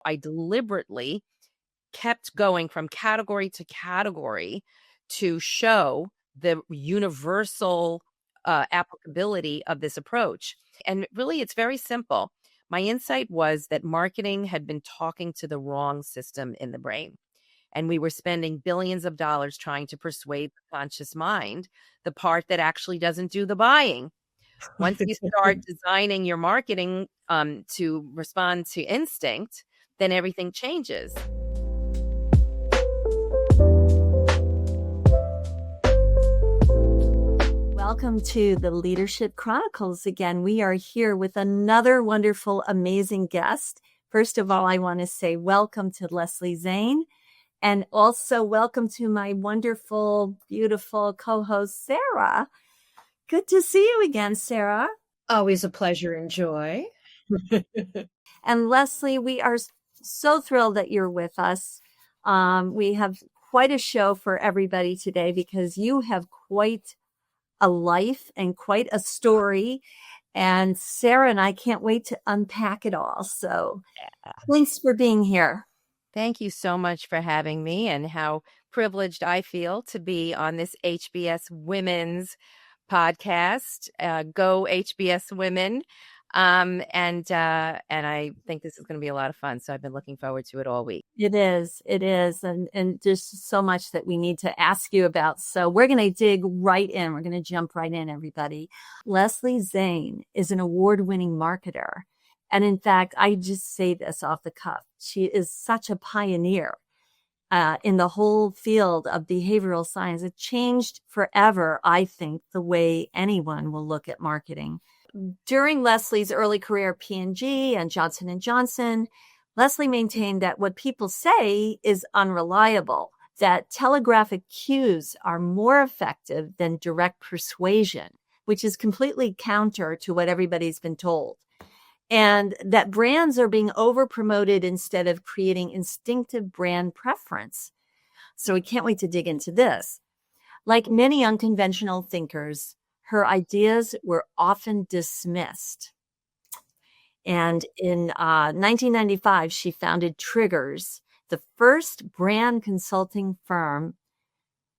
I deliberately kept going from category to category to show the universal applicability of this approach. And really, it's very simple. My insight was that marketing had been talking to the wrong system in the brain. And we were spending billions of dollars trying to persuade the conscious mind, the part that actually doesn't do the buying. Once you start designing your marketing to respond to instinct, then everything changes. Welcome to the Leadership Chronicles. Again, we are here with another wonderful, amazing guest. First of all, I want to say welcome to Leslie Zane, and also welcome to my wonderful, beautiful co-host, Sarah. Good to see you again, Sarah. Always a pleasure and joy. And Leslie, we are so thrilled that you're with us. We have quite a show for everybody today because you have quite a life and quite a story. And Sarah and I can't wait to unpack it all. So thanks for being here. Thank you so much for having me, and how privileged I feel to be on this HBS Women's podcast. Go HBS Women. And I think this is going to be a lot of fun. So I've been looking forward to it all week. It is. And there's so much that we need to ask you about. So we're going to dig right in. We're going to jump right in, everybody. Leslie Zane is an award-winning marketer. And in fact, I just say this off the cuff. She is such a pioneer in the whole field of behavioral science. It changed forever, I think, the way anyone will look at marketing. During Leslie's early career at P&G and Johnson & Johnson, Leslie maintained that what people say is unreliable, that telegraphic cues are more effective than direct persuasion, which is completely counter to what everybody's been told, and that brands are being over-promoted instead of creating instinctive brand preference. So we can't wait to dig into this. Like many unconventional thinkers, her ideas were often dismissed. And in 1995, she founded Triggers, the first brand consulting firm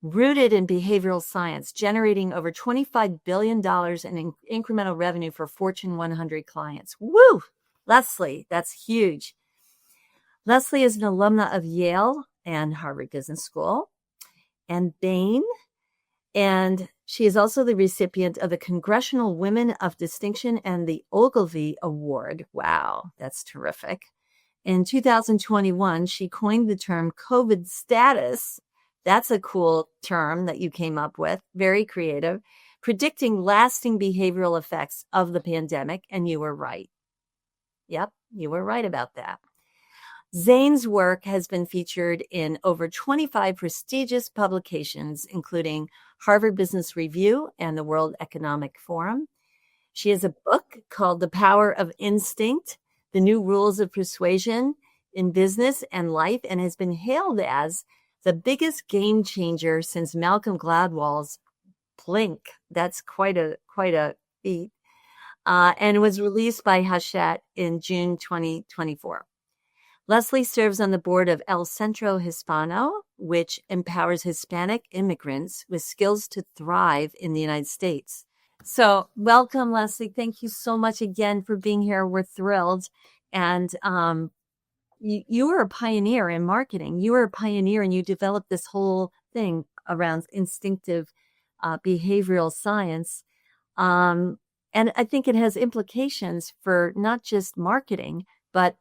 rooted in behavioral science, generating over $25 billion in incremental revenue for Fortune 100 clients. Woo! Leslie, that's huge. Leslie is an alumna of Yale and Harvard Business School and Bain, and she is also the recipient of the Congressional Women of Distinction and the Ogilvy Award. Wow, that's terrific. In 2021, she coined the term COVID status. That's a cool term that you came up with, very creative, predicting lasting behavioral effects of the pandemic. And you were right. Yep, you were right about that. Zane's work has been featured in over 25 prestigious publications, including Harvard Business Review and the World Economic Forum. She has a book called The Power of Instinct, The New Rules of Persuasion in Business and Life, and has been hailed as the biggest game changer since Malcolm Gladwell's Blink. That's quite a feat. And was released by Hachette in June 2024. Leslie serves on the board of El Centro Hispano, which empowers Hispanic immigrants with skills to thrive in the United States. So welcome, Leslie. Thank you so much again for being here. We're thrilled. And you were a pioneer in marketing. You were a pioneer, and you developed this whole thing around instinctive behavioral science. And I think it has implications for not just marketing, but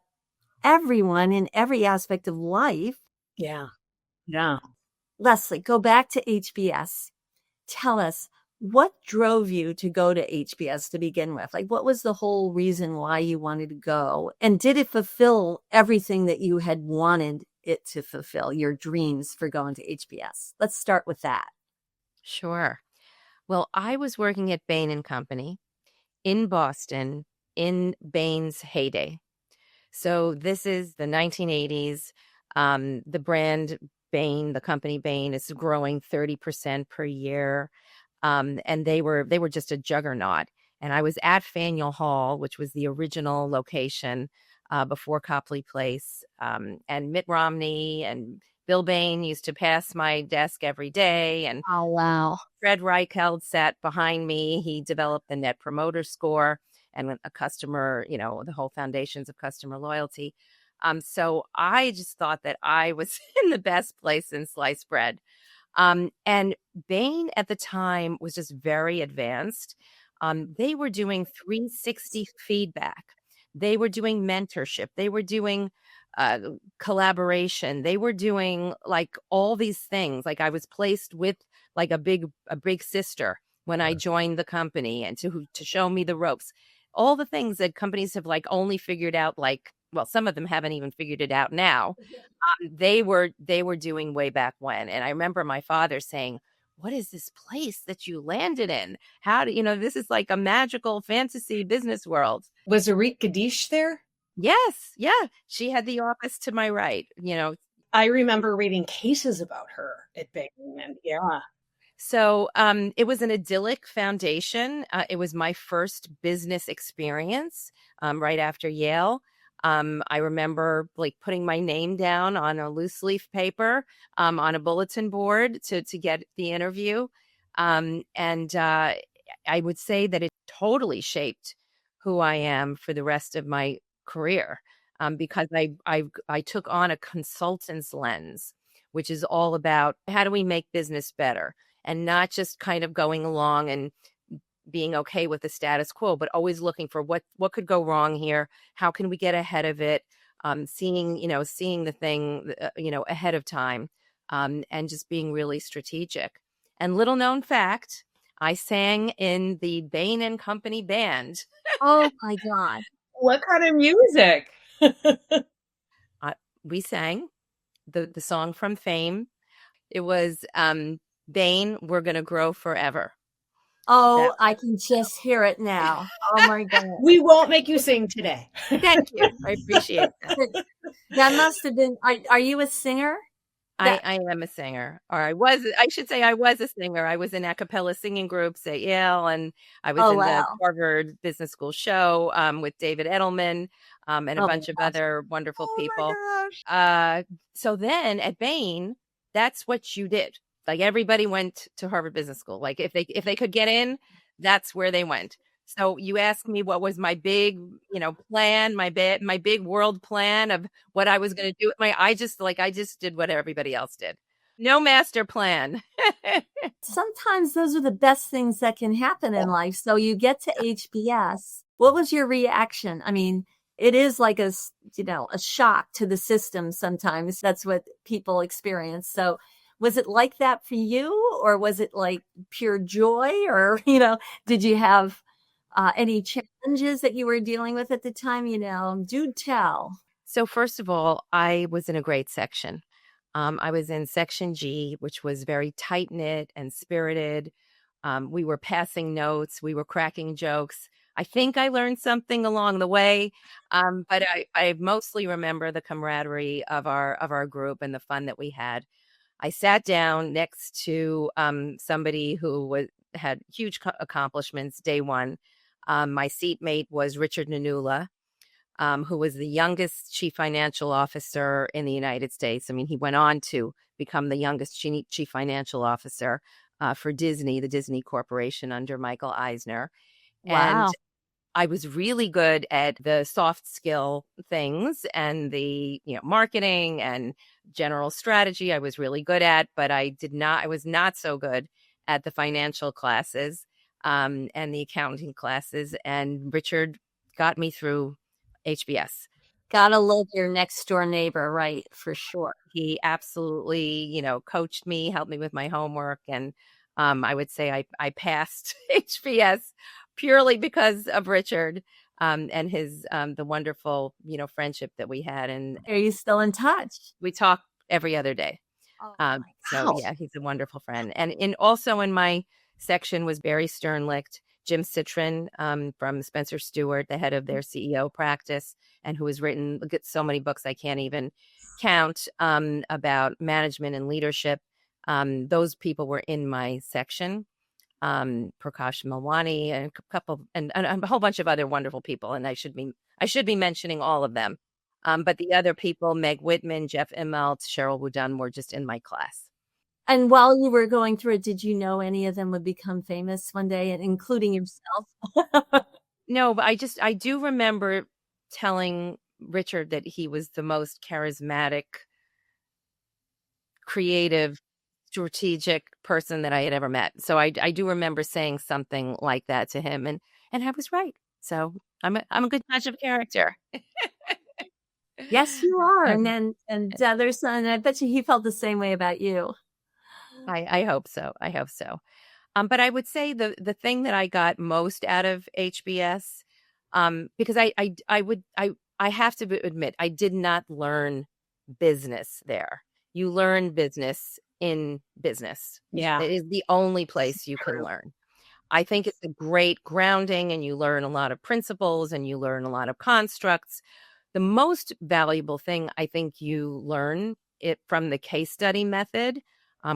everyone in every aspect of life. Yeah. Leslie, go back to HBS. Tell us, what drove you to go to HBS to begin with? Like, what was the whole reason why you wanted to go? And did it fulfill everything that you had wanted it to fulfill, your dreams for going to HBS? Let's start with that. Sure. Well, I was working at Bain Company in Boston in Bain's heyday. So this is the 1980s. The brand Bain, the company Bain, is growing 30% per year. And they were just a juggernaut. And I was at Faneuil Hall, which was the original location before Copley Place. And Mitt Romney and Bill Bain used to pass my desk every day. And Oh, wow. Fred Reichheld sat behind me. He developed the Net Promoter Score and a customer, the whole foundations of customer loyalty. So I just thought that I was in the best place in sliced bread. And Bain at the time was just very advanced. They were doing 360 feedback. They were doing mentorship. They were doing collaboration. They were doing like all these things. Like I was placed with like a big sister when I joined the company and to show me the ropes. All the things that companies have like only figured out, like, well, some of them haven't even figured it out now. They were doing way back when. And I remember my father saying, "What is this place that you landed in? How do this is like a magical fantasy business world." Was Arik Kadish there? Yes. Yeah. She had the office to my right, I remember reading cases about her at Bain, and yeah. So it was an idyllic foundation. It was my first business experience right after Yale. I remember like putting my name down on a loose leaf paper on a bulletin board to get the interview. And I would say that it totally shaped who I am for the rest of my career because I took on a consultant's lens, which is all about how do we make business better, and not just kind of going along and being okay with the status quo, but always looking for what could go wrong here. How can we get ahead of it? Seeing the thing, ahead of time, and just being really strategic. And little known fact, I sang in the Bain Company band. Oh my God. What kind of music? We sang the song from Fame. It was Bain, We're Gonna Grow Forever. Oh, I can just hear it now. Oh my God. We won't make you sing today. Thank you. I appreciate that. That must have been, are you a singer? I am a singer, or I should say I was a singer. I was in a cappella singing groups at Yale, and I was the Harvard Business School show with David Edelman and a bunch of other wonderful people. So then at Bain, that's what you did. Like everybody went to Harvard Business School. Like if they could get in, that's where they went. So you asked me what was my big, plan, my big world plan of what I was going to do. I just did what everybody else did. No master plan. Sometimes those are the best things that can happen in life. So you get to HBS. What was your reaction? I mean, it is like a shock to the system sometimes. That's what people experience. So was it like that for you, or was it like pure joy, or, did you have any challenges that you were dealing with at the time? Do tell. So first of all, I was in a great section. I was in section G, which was very tight knit and spirited. We were passing notes. We were cracking jokes. I think I learned something along the way, but I mostly remember the camaraderie of our group and the fun that we had. I sat down next to somebody who had huge accomplishments day one. My seatmate was Richard Nanula, who was the youngest chief financial officer in the United States. I mean, he went on to become the youngest chief financial officer for Disney, the Disney Corporation under Michael Eisner. Wow. And I was really good at the soft skill things and the marketing and general strategy. I was really good at, but I was not so good at the financial classes and the accounting classes. And Richard got me through HBS. Gotta love your next door neighbor, right? For sure. He absolutely, coached me, helped me with my homework. And I would say I passed HBS purely because of Richard and his the wonderful, friendship that we had. And are you still in touch? We talk every other day. So yeah, he's a wonderful friend. And also in my section was Barry Sternlicht, Jim Citron from Spencer Stewart, the head of their CEO practice, and who has written so many books I can't even count about management and leadership. Those people were in my section. Prakash Malwani and a whole bunch of other wonderful people, and I should be mentioning all of them. But the other people, Meg Whitman, Jeff Immelt, Cheryl Wooden, were just in my class. And while you were going through it, did you know any of them would become famous one day, including yourself? No, but I do remember telling Richard that he was the most charismatic, creative, strategic person that I had ever met. So I do remember saying something like that to him, and I was right. So I'm a good judge of character. Yes, you are. And the other son, I bet you he felt the same way about you. I hope so. I hope so. But I would say the thing that I got most out of HBS, because I have to admit I did not learn business there. You learn business in business. Yeah. It is the only place you can learn. I think it's a great grounding, and you learn a lot of principles and you learn a lot of constructs. The most valuable thing I think you learn it from the case study method,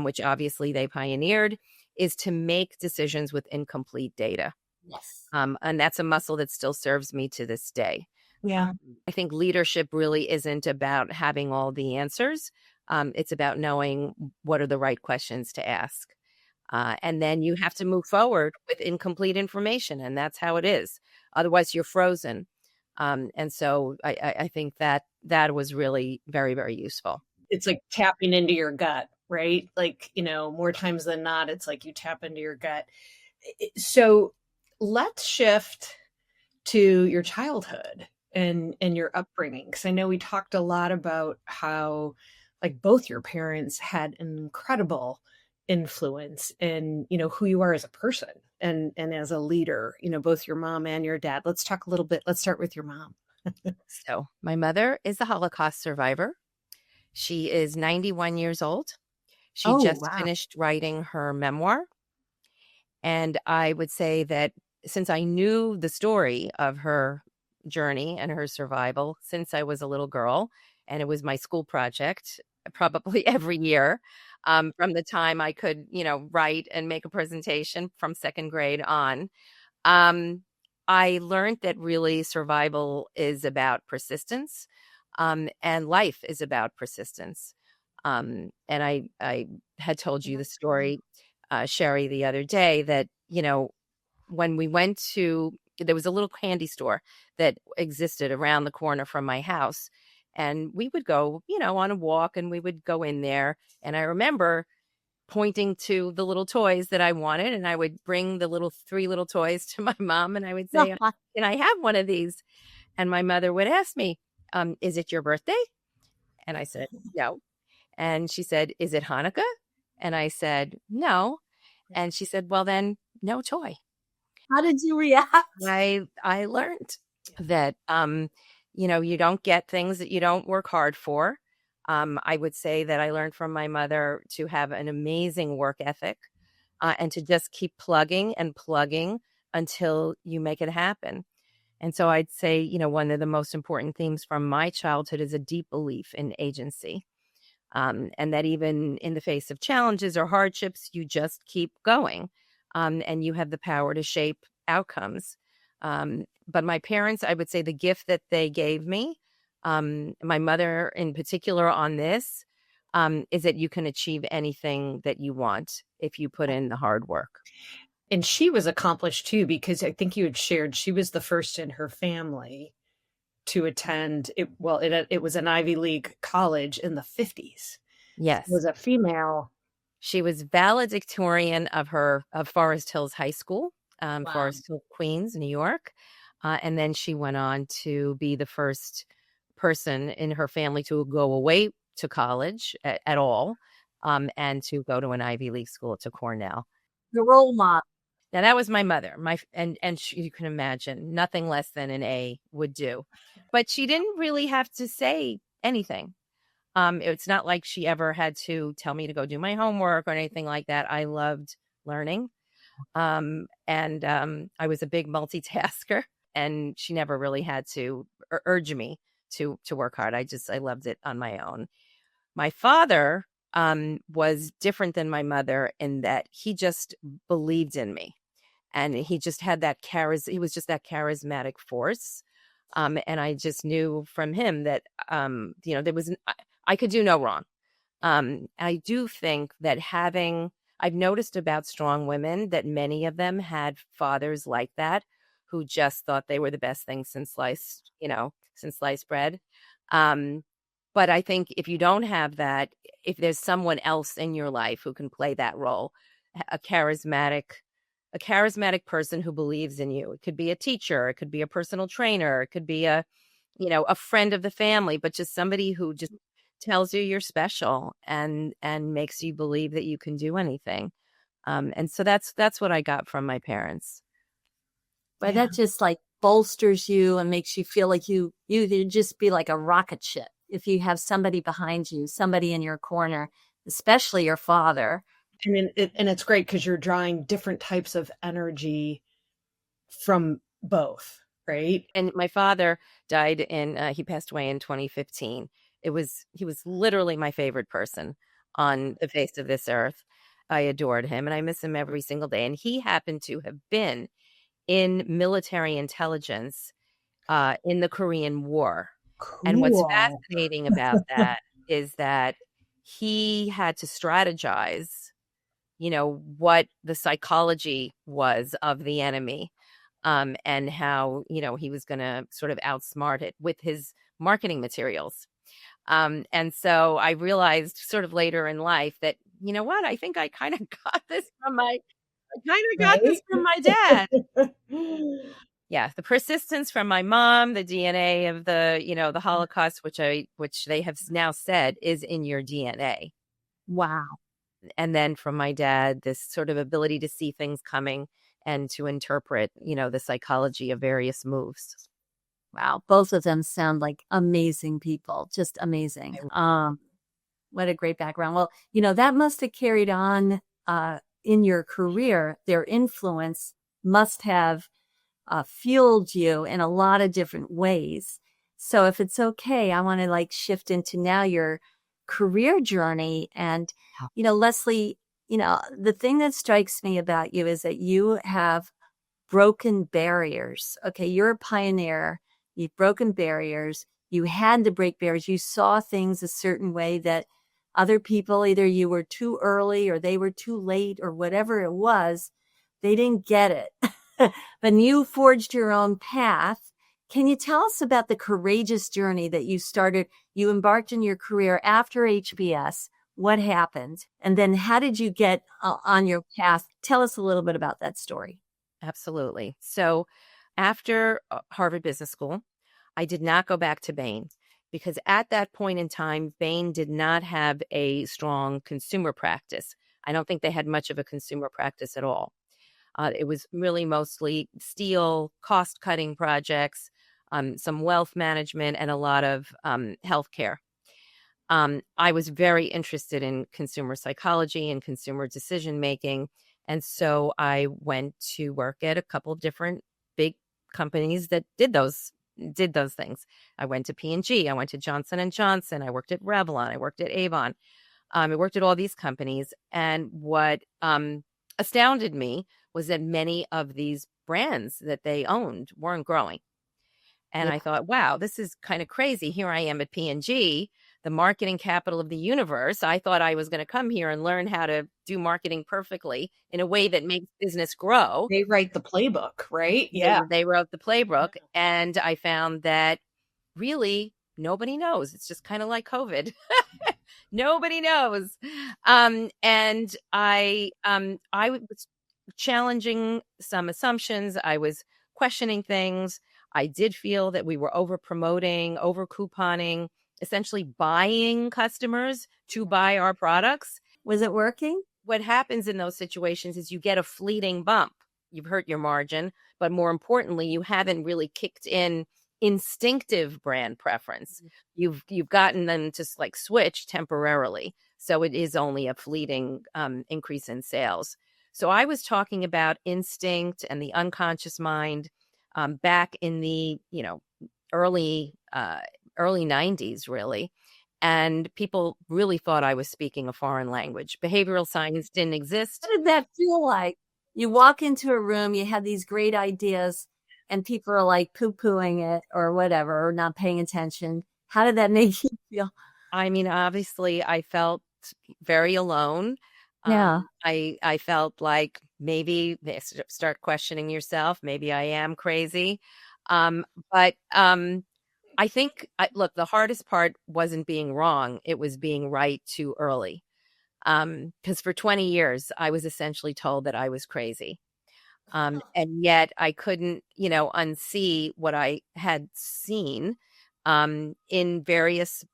which obviously they pioneered, is to make decisions with incomplete data. Yes. And that's a muscle that still serves me to this day. Yeah. I think leadership really isn't about having all the answers. It's about knowing what are the right questions to ask. And then you have to move forward with incomplete information. And that's how it is. Otherwise, you're frozen. And so I think that was really very, very useful. It's like tapping into your gut, right? Like, more times than not, it's like you tap into your gut. So let's shift to your childhood and your upbringing. Because I know we talked a lot about how like both your parents had an incredible influence in, who you are as a person and as a leader, both your mom and your dad. Let's talk a little bit. Let's start with your mom. So my mother is a Holocaust survivor. She is 91 years old. She just finished writing her memoir. And I would say that since I knew the story of her journey and her survival since I was a little girl, and it was my school project probably every year, from the time I could, write and make a presentation from second grade on, I learned that really survival is about persistence, and life is about persistence. And I had told you the story, Sherry, the other day that, when we went to, there was a little candy store that existed around the corner from my house. And we would go, on a walk, and we would go in there. And I remember pointing to the little toys that I wanted. And I would bring the 3 little toys to my mom. And I would say, can I have one of these? And my mother would ask me, is it your birthday? And I said, no. And she said, is it Hanukkah? And I said, no. And she said, well, then no toy. How did you react? I learned that, you don't get things that you don't work hard for. I would say that I learned from my mother to have an amazing work ethic, and to just keep plugging and plugging until you make it happen. And so I'd say, one of the most important themes from my childhood is a deep belief in agency. And that even in the face of challenges or hardships, you just keep going, and you have the power to shape outcomes. But my parents, I would say the gift that they gave me, my mother in particular on this, is that you can achieve anything that you want if you put in the hard work. And she was accomplished too, because I think you had shared she was the first in her family to attend it. Well, it was an Ivy League college in the 50s. Yes. It was a female. She was valedictorian of Forest Hills High School, Forest Hill, Queens, New York. And then she went on to be the first person in her family to go away to college at all, and to go to an Ivy League school, to Cornell. The role model. Now that was my mother. You can imagine nothing less than an A would do, but she didn't really have to say anything. It's not like she ever had to tell me to go do my homework or anything like that. I loved learning, and I was a big multitasker, and she never really had to urge me to work hard. I loved it on my own. My father was different than my mother in that he just believed in me. And he just had that he was just that charismatic force. And I just knew from him that, I could do no wrong. I do think that I've noticed about strong women that many of them had fathers like that who just thought they were the best thing since sliced bread. Um, but I think if you don't have that, if there's someone else in your life who can play that role, a charismatic person who believes in you. It could be a teacher, it could be a personal trainer, it could be a friend of the family, but just somebody who just tells you you're special and makes you believe that you can do anything. And so that's what I got from my parents. But that just like bolsters you and makes you feel like you could just be like a rocket ship if you have somebody behind you, somebody in your corner, especially your father. I mean, it's great because you're drawing different types of energy from both, right? And my father died he passed away in 2015. He was literally my favorite person on the face of this earth. I adored him and I miss him every single day. And he happened to have been in military intelligence in the Korean War. Cool. And what's fascinating about that is that he had to strategize, what the psychology was of the enemy, and how, he was going to sort of outsmart it with his marketing materials. And so I realized sort of later in life that, you know what, I think I kind of got this from my dad. Yeah, the persistence from my mom, the DNA of the Holocaust, which they have now said is in your DNA. Wow. And then from my dad, this sort of ability to see things coming and to interpret, the psychology of various moves. Wow. Both of them sound like amazing people, just amazing. What a great background. Well, that must have carried on in your career. Their influence must have fueled you in a lot of different ways. So if it's okay, I want to shift into now your career journey. And, Leslie, the thing that strikes me about you is that you have broken barriers. Okay. You're a pioneer. You've broken barriers. You had to break barriers. You saw things a certain way that other people, either you were too early or they were too late or whatever it was, they didn't get it. But you forged your own path. Can you tell us about the courageous journey that you started? You embarked in your career after HBS. What happened? And then how did you get on your path? Tell us a little bit about that story. Absolutely. So after Harvard Business School, I did not go back to Bain because at that point in time, Bain did not have a strong consumer practice. I don't think they had much of a consumer practice at all. It was really mostly steel, cost-cutting projects, some wealth management, and a lot of healthcare. I was very interested in consumer psychology and consumer decision-making. And so I went to work at a couple of different big companies that did those things. I went to P&G, I went to Johnson & Johnson, I worked at Revlon, I worked at Avon. I worked at all these companies. And what astounded me was that many of these brands that they owned weren't growing. And I thought, wow, this is kind of crazy. Here I am at P&G, the marketing capital of the universe. I thought I was going to come here and learn how to do marketing perfectly in a way that makes business grow. They write the playbook, right? Yeah. They wrote the playbook. And I found that really nobody knows. It's just kind of like COVID. Nobody knows. And I was challenging some assumptions. I was questioning things. I did feel that we were over promoting, over couponing, essentially buying customers to buy our products. Was it working? What happens in those situations is you get a fleeting bump. You've hurt your margin, but more importantly, you haven't really kicked in instinctive brand preference. You've gotten them to switch temporarily. So it is only a fleeting increase in sales. So I was talking about instinct and the unconscious mind back in the early 90s, really. And people really thought I was speaking a foreign language. Behavioral science didn't exist. What did that feel like? You walk into a room, you have these great ideas. and people are like poo-pooing it or whatever, or not paying attention. How did that make you feel? I mean, obviously, I felt very alone. Yeah. I felt like maybe start questioning yourself. Maybe I am crazy. But I think, look, the hardest part wasn't being wrong. It was being right too early. Because for 20 years, I was essentially told that I was crazy. And yet I couldn't, unsee what I had seen in various,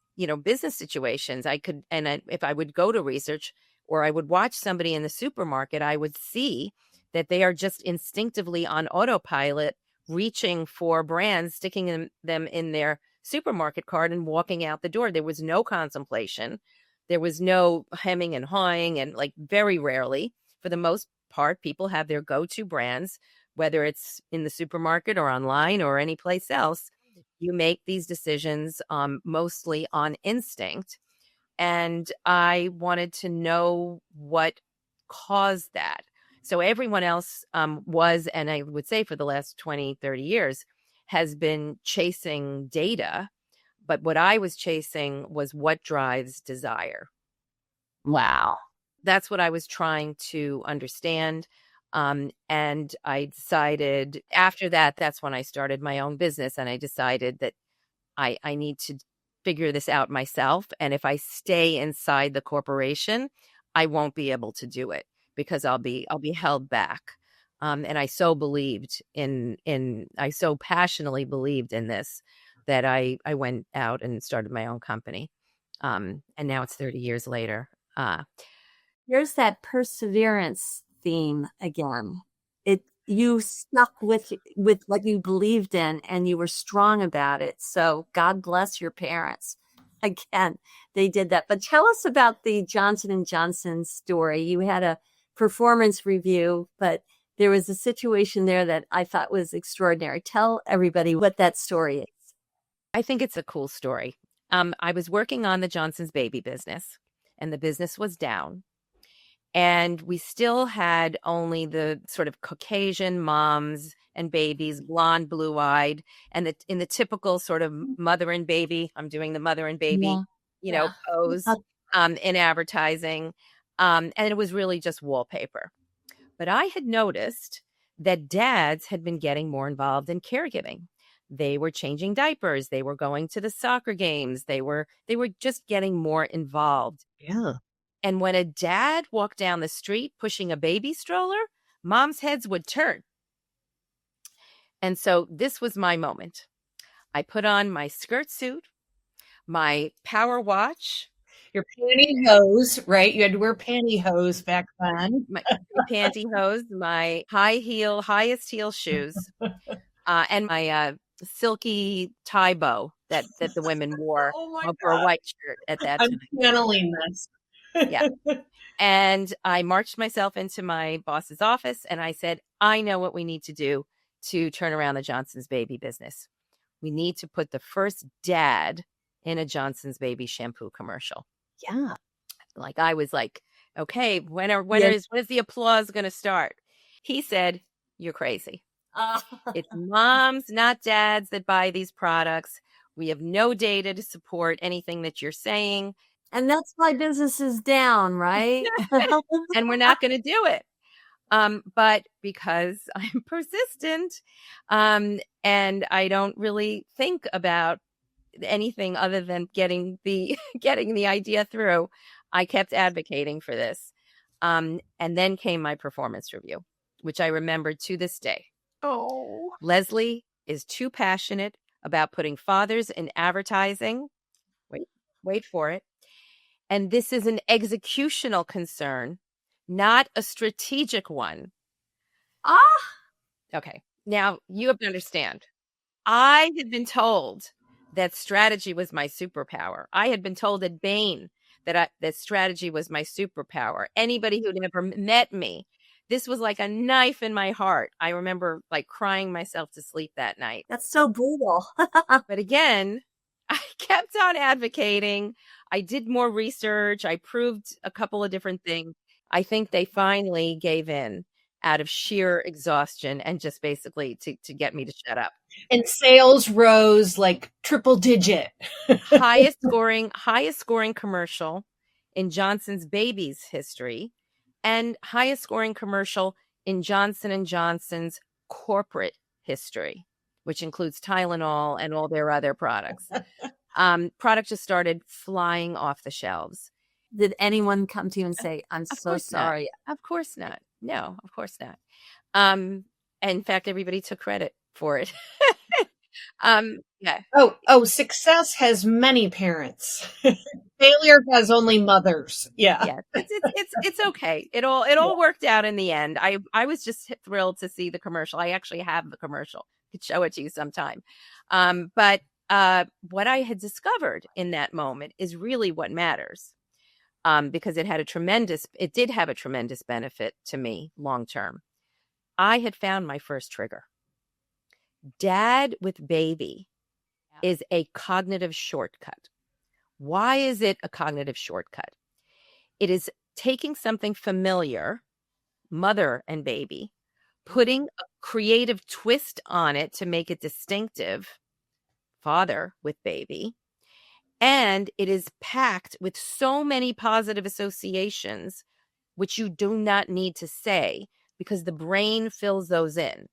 business situations. If I would go to research or I would watch somebody in the supermarket, I would see that they are just instinctively on autopilot, reaching for brands, sticking them in their supermarket cart and walking out the door. There was no contemplation. There was no hemming and hawing, and like very rarely, for the most part, people have their go-to brands, whether it's in the supermarket or online or any place else. You make these decisions mostly on instinct. And I wanted to know what caused that. So everyone else was, and I would say for the last 20, 30 years, has been chasing data. But what I was chasing was what drives desire. Wow. That's what I was trying to understand. And I decided after that, that's when I started my own business. And I decided that I need to figure this out myself. And if I stay inside the corporation, I won't be able to do it because I'll be held back. And I so believed I so passionately believed in this that I went out and started my own company. And now it's 30 years later. Here's that perseverance theme again. You stuck with what you believed in, and you were strong about it. So God bless your parents. Again, they did that. But tell us about the Johnson & Johnson story. You had a performance review, but there was a situation there that I thought was extraordinary. Tell everybody what that story is. I think it's a cool story. I was working on the Johnson's baby business, and the business was down. And we still had only the sort of Caucasian moms and babies, blonde, blue-eyed, and in the typical sort of mother and baby, I'm doing the mother and baby, pose in advertising. And it was really just wallpaper. But I had noticed that dads had been getting more involved in caregiving. They were changing diapers. They were going to the soccer games. They were just getting more involved. Yeah. And when a dad walked down the street pushing a baby stroller, moms' heads would turn. And so this was my moment. I put on my skirt suit, my power watch. Your pantyhose, right? You had to wear pantyhose back then. My pantyhose, my highest heel shoes, and my silky tie bow that the women wore over a white shirt at that time. I'm channeling this. Yeah. And I marched myself into my boss's office and I said, I know what we need to do to turn around the Johnson's baby business. We need to put the first dad in a Johnson's baby shampoo commercial. Yeah. Like I was like, okay, when is the applause going to start? He said, you're crazy. It's moms, not dads, that buy these products. We have no data to support anything that you're saying. And that's why business is down, right? And we're not going to do it. But because I'm persistent, and I don't really think about anything other than getting the idea through, I kept advocating for this. And then came my performance review, which I remember to this day. Oh. Leslie is too passionate about putting fathers in advertising. Wait for it. And this is an executional concern, not a strategic one. Okay. Now you have to understand. I had been told that strategy was my superpower. I had been told at Bain that strategy was my superpower. Anybody who'd ever met me, this was like a knife in my heart. I remember like crying myself to sleep that night. That's so brutal. But again, I kept on advocating. I did more research. I proved a couple of different things. I think they finally gave in. out of sheer exhaustion and just basically to get me to shut up. And sales rose like triple digit. highest scoring commercial in Johnson's Baby's history, and highest scoring commercial in Johnson & Johnson's corporate history, which includes Tylenol and all their other products. Product just started flying off the shelves. Did anyone come to you and say, I'm so sorry? Of course not. No, of course not. In fact, everybody took credit for it. Yeah. Success has many parents. Failure has only mothers. Yeah. Yeah. It's okay. It all worked out in the end. I was just thrilled to see the commercial. I actually have the commercial. I could show it to you sometime. But what I had discovered in that moment is really what matters. Because it did have a tremendous benefit to me long term. I had found my first trigger. Dad with baby is a cognitive shortcut. Why is it a cognitive shortcut? It is taking something familiar, mother and baby, putting a creative twist on it to make it distinctive, father with baby. And it is packed with so many positive associations, which you do not need to say because the brain fills those in.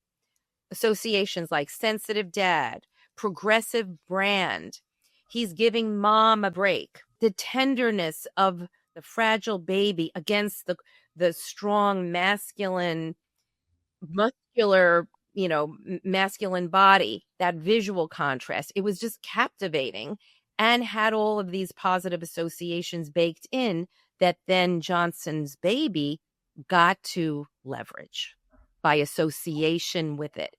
Associations like sensitive dad, progressive brand, he's giving mom a break, the tenderness of the fragile baby against the strong masculine, muscular, masculine body, that visual contrast. It was just captivating and had all of these positive associations baked in that then Johnson's Baby got to leverage by association with it.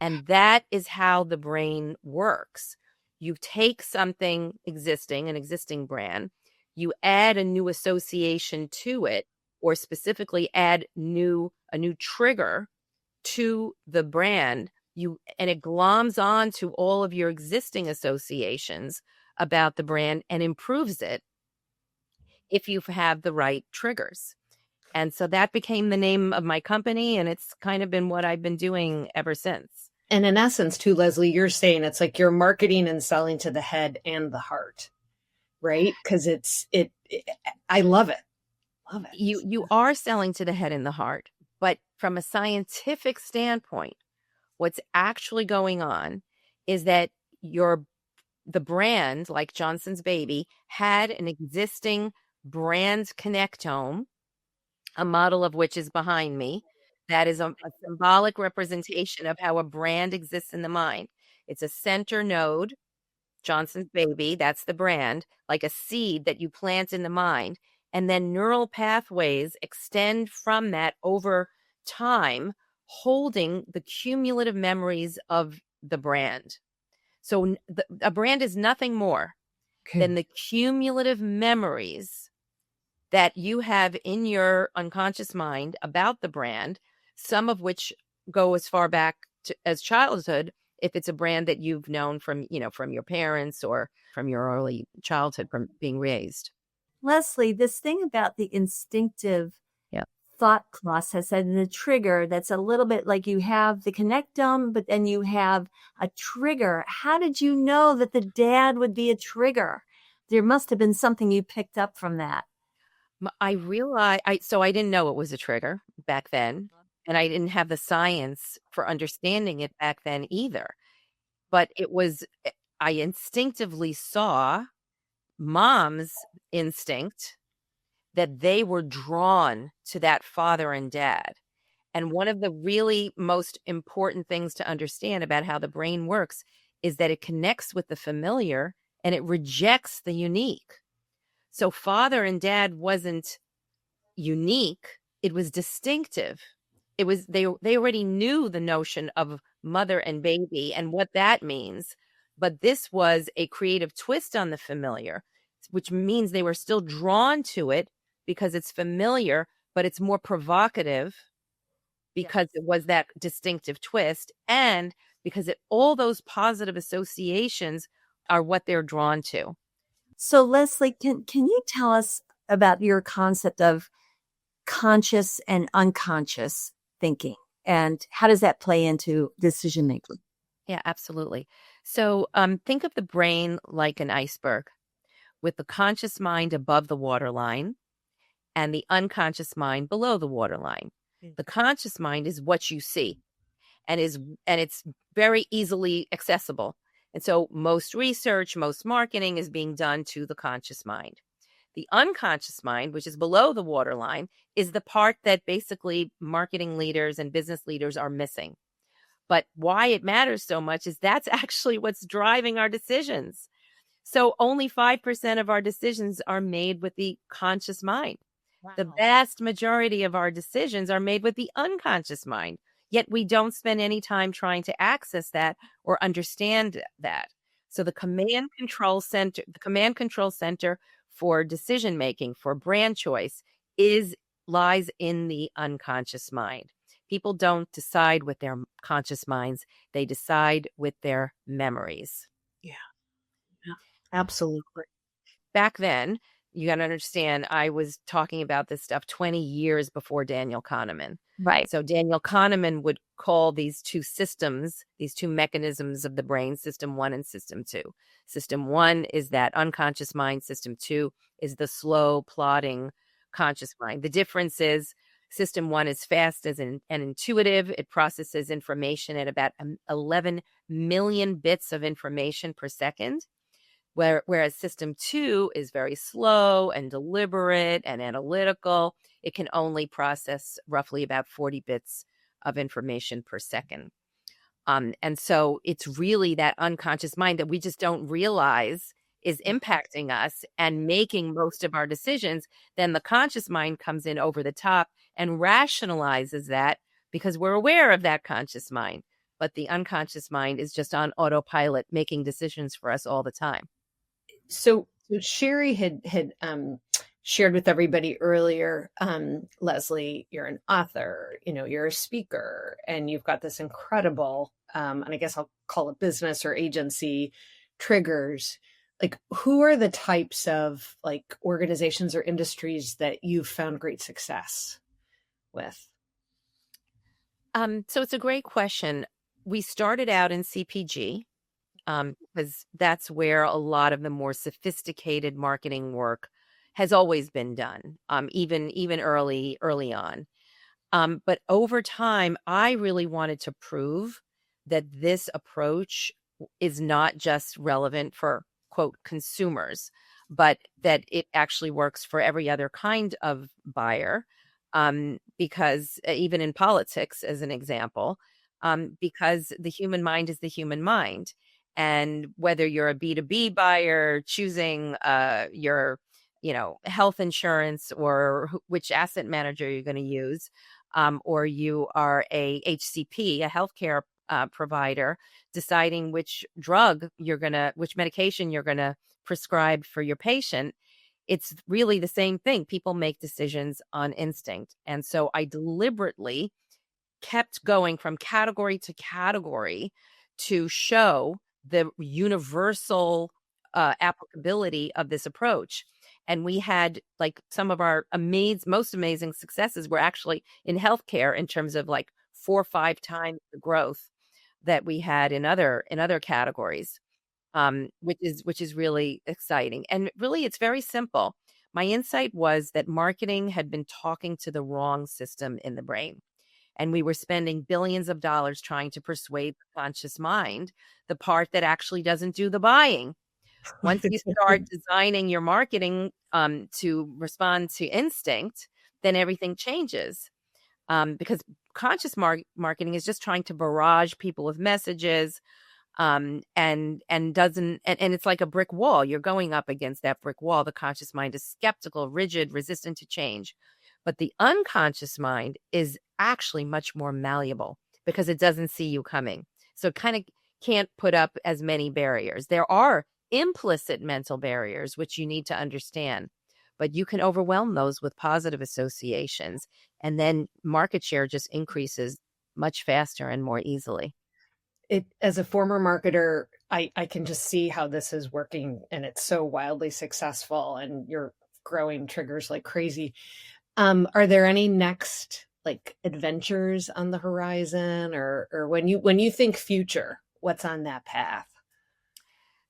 And that is how the brain works. You take something existing, an existing brand, you add a new association to it, or specifically add a new trigger to the brand, and it gloms on to all of your existing associations about the brand and improves it if you have the right triggers. And so that became the name of my company, and it's kind of been what I've been doing ever since. And in essence, too, Leslie, you're saying it's like you're marketing and selling to the head and the heart, right? Because I love it. Love it. You are selling to the head and the heart, but from a scientific standpoint, what's actually going on is that the brand, like Johnson's Baby, had an existing brand connectome, a model of which is behind me. That is a symbolic representation of how a brand exists in the mind. It's a center node, Johnson's Baby, that's the brand, like a seed that you plant in the mind. And then neural pathways extend from that over time, holding the cumulative memories of the brand. So a brand is nothing more than the cumulative memories that you have in your unconscious mind about the brand, some of which go as far back as childhood, if it's a brand that you've known from your parents or from your early childhood, from being raised. Leslie, this thing about the instinctive thought process and the trigger, that's a little bit like you have the connectome, but then you have a trigger. How did you know that the dad would be a trigger? There must have been something you picked up from that. I realized, so I didn't know it was a trigger back then, and I didn't have the science for understanding it back then either. But I instinctively saw mom's instinct that they were drawn to that father and dad. And one of the really most important things to understand about how the brain works is that it connects with the familiar and it rejects the unique. So father and dad wasn't unique, it was distinctive. It was they already knew the notion of mother and baby and what that means, but this was a creative twist on the familiar, which means they were still drawn to it because it's familiar, but it's more provocative because it was that distinctive twist, and because all those positive associations are what they're drawn to. So Leslie, can you tell us about your concept of conscious and unconscious thinking? And how does that play into decision making? Yeah, absolutely. So think of the brain like an iceberg with the conscious mind above the waterline and the unconscious mind below the waterline. The conscious mind is what you see and it's very easily accessible. And so most research, most marketing is being done to the conscious mind. The unconscious mind, which is below the waterline, is the part that basically marketing leaders and business leaders are missing. But why it matters so much is that's actually what's driving our decisions. So only 5% of our decisions are made with the conscious mind. The Wow. vast majority of our decisions are made with the unconscious mind, yet we don't spend any time trying to access that or understand that. So the command control center for decision making, for brand choice lies in the unconscious mind. People don't decide with their conscious minds, they decide with their memories. Yeah, yeah, absolutely. Back then, you got to understand, I was talking about this stuff 20 years before Daniel Kahneman. Right. So Daniel Kahneman would call these two systems, these two mechanisms of the brain, system one and system two. System one is that unconscious mind. System two is the slow, plodding conscious mind. The difference is system one is fast and intuitive. It processes information at about 11 million bits of information per second. Whereas system two is very slow and deliberate and analytical. It can only process roughly about 40 bits of information per second. And so it's really that unconscious mind that we just don't realize is impacting us and making most of our decisions. Then the conscious mind comes in over the top and rationalizes that because we're aware of that conscious mind. But the unconscious mind is just on autopilot, making decisions for us all the time. So Sherry had shared with everybody earlier, Leslie, you're an author, you're a speaker, and you've got this incredible, and I guess I'll call it business or agency triggers. Like, who are the types of like organizations or industries that you've found great success with? So it's a great question. We started out in CPG. Because that's where a lot of the more sophisticated marketing work has always been done, even early on. But over time, I really wanted to prove that this approach is not just relevant for, quote, consumers, but that it actually works for every other kind of buyer. Because even in politics, as an example, because the human mind is the human mind. And whether you're a B2B buyer choosing your, health insurance or which asset manager you're going to use, or you are a HCP, a healthcare provider, deciding which medication you're going to prescribe for your patient, it's really the same thing. People make decisions on instinct. And so I deliberately kept going from category to category to show the universal applicability of this approach. And we had like some of our most amazing successes were actually in healthcare in terms of like 4 or 5 times the growth that we had in other categories, which is really exciting. And really, it's very simple. My insight was that marketing had been talking to the wrong system in the brain. And we were spending billions of dollars trying to persuade the conscious mind, the part that actually doesn't do the buying. Once you start designing your marketing to respond to instinct, then everything changes. Because conscious marketing is just trying to barrage people with messages, and it's like a brick wall. You're going up against that brick wall. The conscious mind is skeptical, rigid, resistant to change. But the unconscious mind is actually much more malleable because it doesn't see you coming. So it kind of can't put up as many barriers. There are implicit mental barriers, which you need to understand, but you can overwhelm those with positive associations. And then market share just increases much faster and more easily. As a former marketer, I can just see how this is working, and it's so wildly successful, and you're growing triggers like crazy. Are there any next like adventures on the horizon, or when you think future, what's on that path?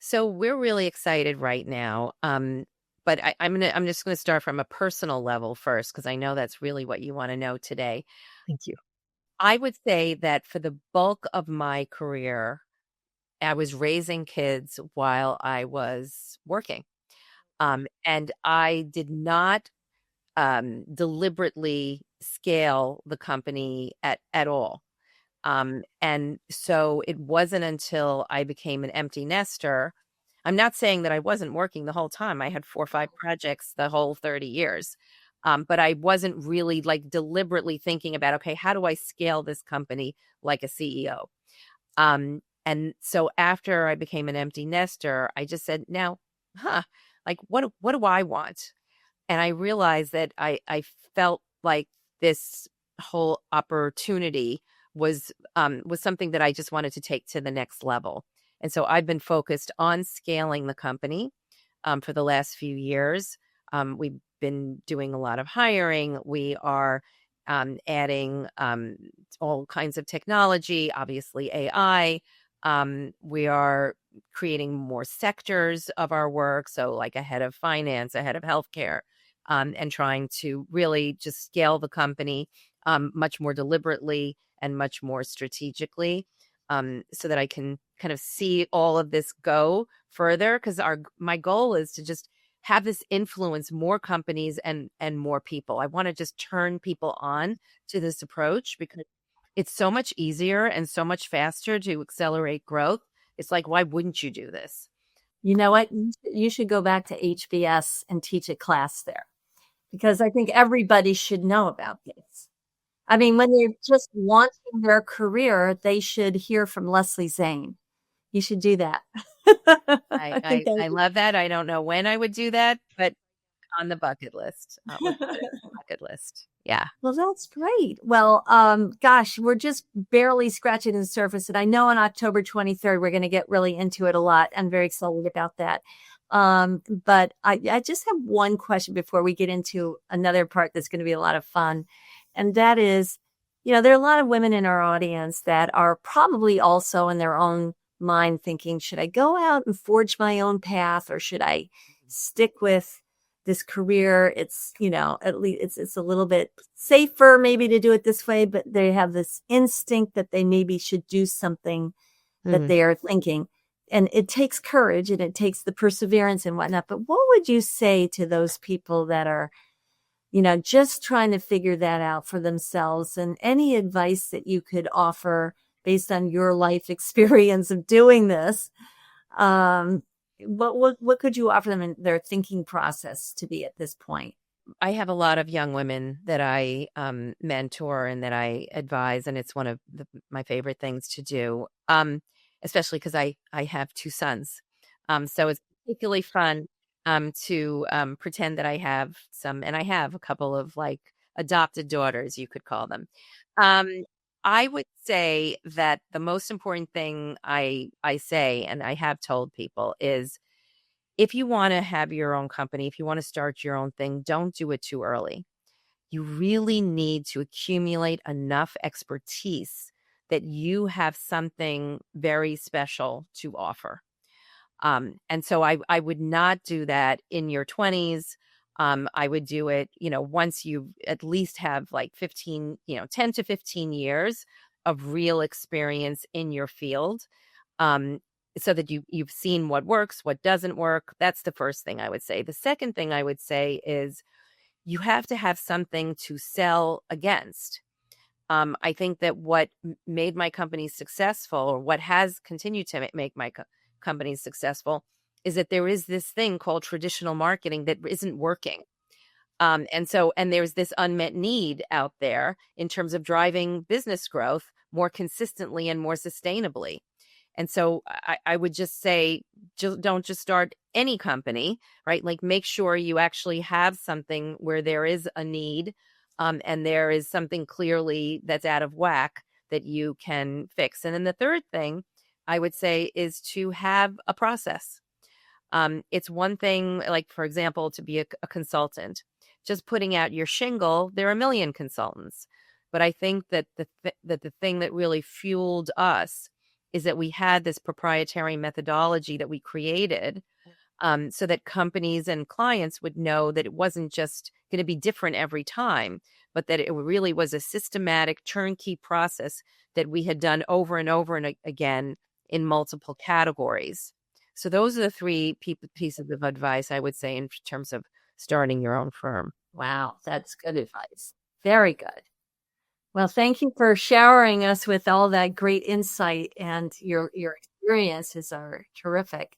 So we're really excited right now. But I'm just gonna start from a personal level first because I know that's really what you want to know today. Thank you. I would say that for the bulk of my career, I was raising kids while I was working. And I did not deliberately scale the company at all. And so it wasn't until I became an empty nester. I'm not saying that I wasn't working the whole time. I had 4 or 5 projects the whole 30 years. But I wasn't really like deliberately thinking about, okay, how do I scale this company like a CEO? And so after I became an empty nester, I just said, now, like what do I want? And I realized that I felt like this whole opportunity was something that I just wanted to take to the next level. And so I've been focused on scaling the company for the last few years. We've been doing a lot of hiring. We are adding all kinds of technology, obviously AI. We are creating more sectors of our work. So, like a head of finance, a head of healthcare, and trying to really just scale the company much more deliberately and much more strategically, so that I can kind of see all of this go further. Because my goal is to just have this influence more companies and more people. I want to just turn people on to this approach because it's so much easier and so much faster to accelerate growth. It's like, why wouldn't you do this? You know what? You should go back to HBS and teach a class there because I think everybody should know about this. I mean, when they're just launching their career, they should hear from Leslie Zane. You should do that. I I think that I love that. I don't know when I would do that, but on the bucket list. Let's put it on the bucket list. Yeah. well, that's great. Well, gosh, we're just barely scratching the surface. And I know on October 23rd, we're going to get really into it a lot. I'm very excited about that. But I just have one question before we get into another part that's going to be a lot of fun. And that is, there are a lot of women in our audience that are probably also in their own mind thinking, should I go out and forge my own path or should I stick with this career? It's, at least it's a little bit safer maybe to do it this way, but they have this instinct that they maybe should do something that they are thinking. And it takes courage and it takes the perseverance and whatnot. But what would you say to those people that are, just trying to figure that out for themselves, and any advice that you could offer based on your life experience of doing this? What could you offer them in their thinking process to be at this point? I have a lot of young women that I mentor and that I advise, and it's one of my favorite things to do, especially because I have 2 sons. So it's particularly fun to pretend that I have some, and I have a couple of like adopted daughters, you could call them. Um, I would say that the most important thing I say, and I have told people, is if you want to have your own company, if you want to start your own thing, don't do it too early. You really need to accumulate enough expertise that you have something very special to offer. And so I would not do that in your 20s. I would do it, once you at least have like 15, 10 to 15 years of real experience in your field. So that you've seen what works, what doesn't work. That's the first thing I would say. The second thing I would say is you have to have something to sell against. I think that what made my company successful, or what has continued to make my companies successful, is that there is this thing called traditional marketing that isn't working. And there's this unmet need out there in terms of driving business growth more consistently and more sustainably. And so I would just say, don't just start any company, right? Like make sure you actually have something where there is a need, and there is something clearly that's out of whack that you can fix. And then the third thing I would say is to have a process. It's one thing, like, for example, to be a consultant. Just putting out your shingle, there are a million consultants. But I think that the thing that really fueled us is that we had this proprietary methodology that we created, so that companies and clients would know that it wasn't just going to be different every time, but that it really was a systematic turnkey process that we had done over and over and again in multiple categories. So those are the three pieces of advice I would say in terms of starting your own firm. Wow, that's good advice. Very good. Well, thank you for showering us with all that great insight, and your experiences are terrific.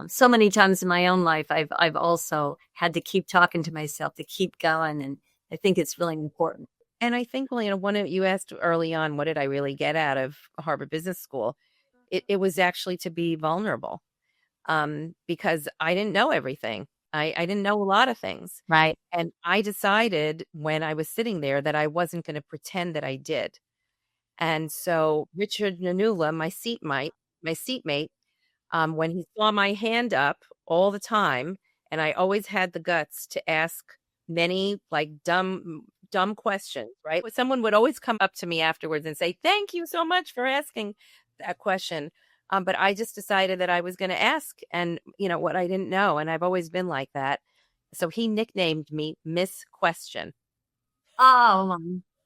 So many times in my own life, I've also had to keep talking to myself to keep going, and I think it's really important. And I think, well, one of you asked early on, what did I really get out of Harvard Business School? It was actually to be vulnerable, because I didn't know everything. I didn't know a lot of things. Right. And I decided when I was sitting there that I wasn't going to pretend that I did. And so Richard Nanula, my seatmate, when he saw my hand up all the time, and I always had the guts to ask many like dumb questions, right? Someone would always come up to me afterwards and say, "Thank you so much for asking that question." But I just decided that I was going to ask, and what I didn't know, and I've always been like that. So he nicknamed me Miss Question. Oh my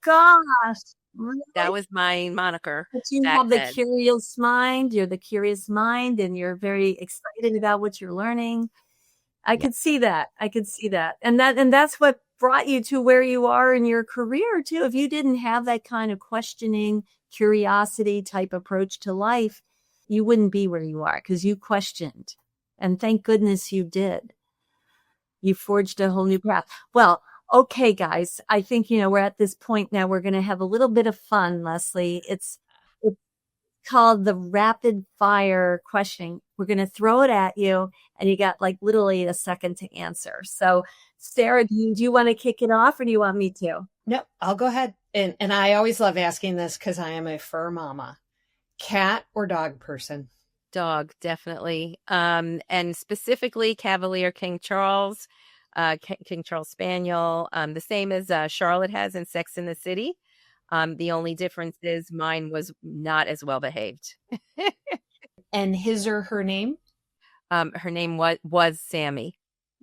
gosh. Really? That was my moniker. But you back have the then. curious mind. You're the curious mind, and you're very excited about what you're learning. I could see that. I could see that. And that's what brought you to where you are in your career too. If you didn't have that kind of questioning, curiosity type approach to life, you wouldn't be where you are, because you questioned. And thank goodness you did. You forged a whole new path. Well, okay, guys, I think, we're at this point now. We're going to have a little bit of fun, Leslie. It's called the rapid fire questioning. We're going to throw it at you, and you got like literally a second to answer. So Sarah, do you want to kick it off, or do you want me to? No, I'll go ahead. And I always love asking this because I am a fur mama. Cat or dog person? Dog, definitely. And specifically Cavalier King Charles, King Charles Spaniel, the same as Charlotte has in Sex and the City. The only difference is mine was not as well behaved. And his or her name? Her name was Sammy.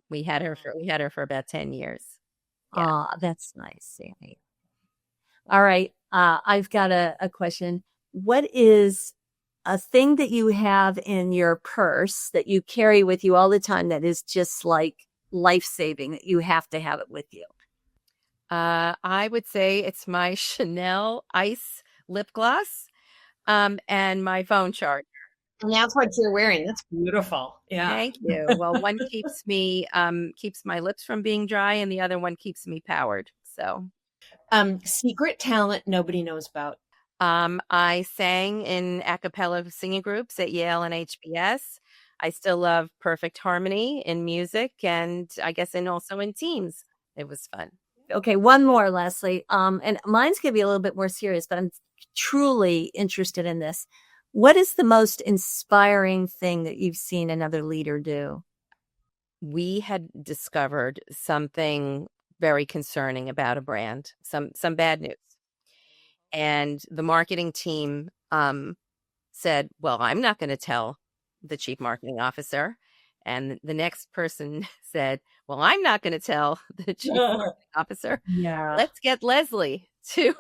We had her for about 10 years. Yeah. Oh, that's nice, Sammy. All right. I've got a question. What is a thing that you have in your purse that you carry with you all the time that is just like life-saving, that you have to have it with you? I would say it's my Chanel Ice lip gloss, and my phone charger. And that's what you're wearing. That's beautiful. Yeah. Thank you. Well, one keeps my lips from being dry, and the other one keeps me powered. So, secret talent nobody knows about. I sang in a cappella singing groups at Yale and HBS. I still love perfect harmony in music, and I guess also in teams. It was fun. Okay, one more, Leslie. And mine's going to be a little bit more serious, but I'm truly interested in this. What is the most inspiring thing that you've seen another leader do? We had discovered something very concerning about a brand, some bad news. And the marketing team said, well, I'm not going to tell the chief marketing officer. And the next person said, well, I'm not going to tell the chief marketing officer. Yeah. Let's get Leslie to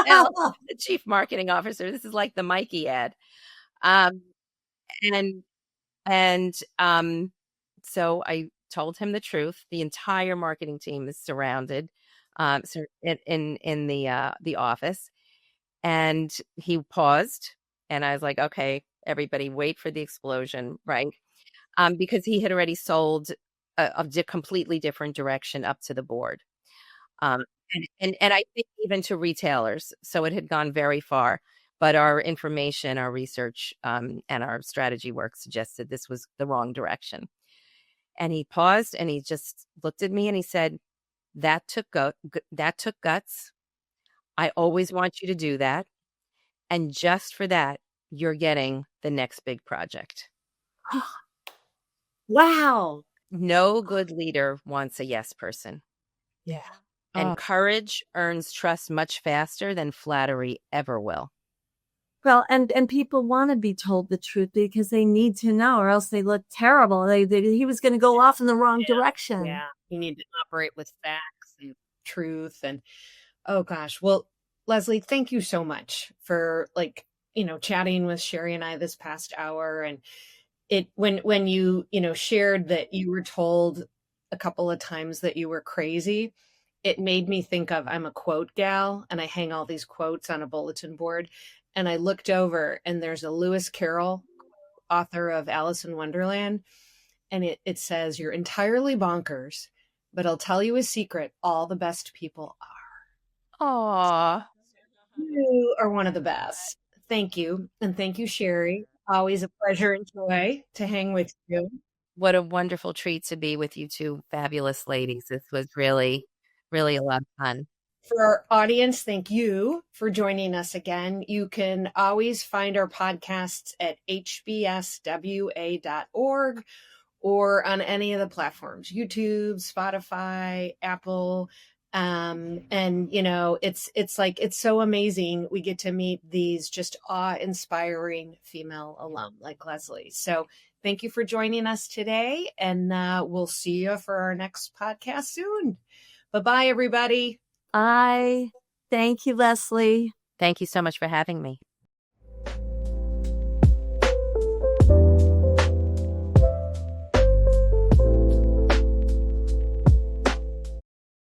tell the chief marketing officer. This is like the Mikey ad. So I told him the truth. The entire marketing team is surrounded in the office. And he paused, and I was like, okay, everybody wait for the explosion, right? Because he had already sold a completely different direction up to the board. And I think even to retailers. So it had gone very far. But our information, our research, and our strategy work suggested this was the wrong direction. And he paused, and he just looked at me, and he said, that took guts. I always want you to do that. And just for that, you're getting the next big project. Wow. No good leader wants a yes person. Yeah. And Oh, courage earns trust much faster than flattery ever will. Well, and people want to be told the truth because they need to know, or else they look terrible. He was going to go off in the wrong direction. yeah. You need to operate with facts and truth. And oh gosh. Well, Leslie, thank you so much for chatting with Sherry and I this past hour. And when you shared that you were told a couple of times that you were crazy, it made me think of, I'm a quote gal and I hang all these quotes on a bulletin board. And I looked over and there's a Lewis Carroll, author of Alice in Wonderland. And it says, "You're entirely bonkers, but I'll tell you a secret. All the best people are." Aw. You are one of the best. Thank you. And thank you, Sherry. Always a pleasure and joy to hang with you. What a wonderful treat to be with you two fabulous ladies. This was really, really a lot of fun. For our audience, thank you for joining us again. You can always find our podcasts at hbswa.org or on any of the platforms, YouTube, Spotify, Apple. And it's so amazing. We get to meet these just awe-inspiring female alum like Leslie. So thank you for joining us today. And we'll see you for our next podcast soon. Bye-bye, everybody. Thank you, Leslie. Thank you so much for having me.